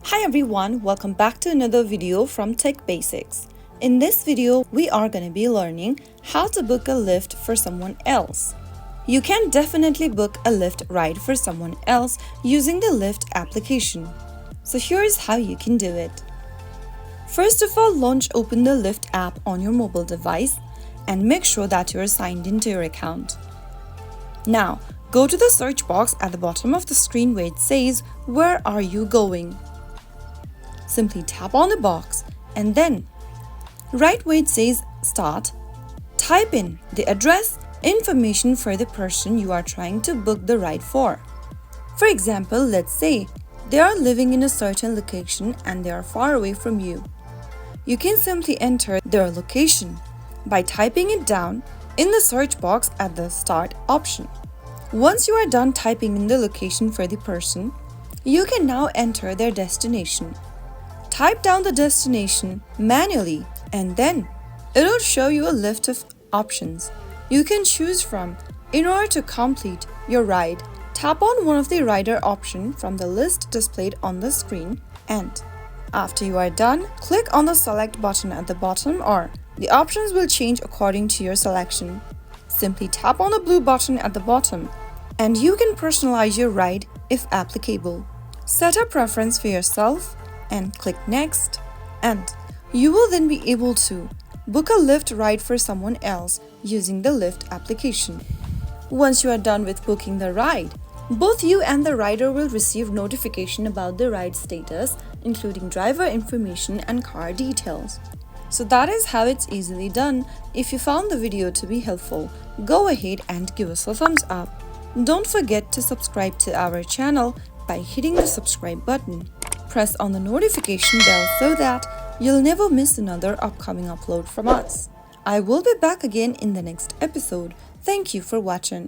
Hi everyone, welcome back to another video from Tech Basics. In this video, we are going to be learning how to book a Lyft for someone else. You can definitely book a Lyft ride for someone else using the Lyft application. So here's how you can do it. First of all, open the Lyft app on your mobile device and make sure that you are signed into your account. Now, go to the search box at the bottom of the screen where it says, "Where are you going?" Simply tap on the box and then, right where it says Start, type in the address information for the person you are trying to book the ride for. For example, let's say they are living in a certain location and they are far away from you. You can simply enter their location by typing it down in the search box at the Start option. Once you are done typing in the location for the person, you can now enter their destination. Type down the destination manually and then it'll show you a list of options you can choose from. In order to complete your ride, tap on one of the rider options from the list displayed on the screen, and after you are done, click on the select button at the bottom, or the options will change according to your selection. Simply tap on the blue button at the bottom and you can personalize your ride if applicable. Set a preference for yourself and click Next, and you will then be able to book a Lyft ride for someone else using the Lyft application. Once you are done with booking the ride, both you and the rider will receive notification about the ride status, including driver information and car details. So that is how it's easily done. If you found the video to be helpful, go ahead and give us a thumbs up. Don't forget to subscribe to our channel by hitting the subscribe button. Press on the notification bell so that you'll never miss another upcoming upload from us. I will be back again in the next episode. Thank you for watching.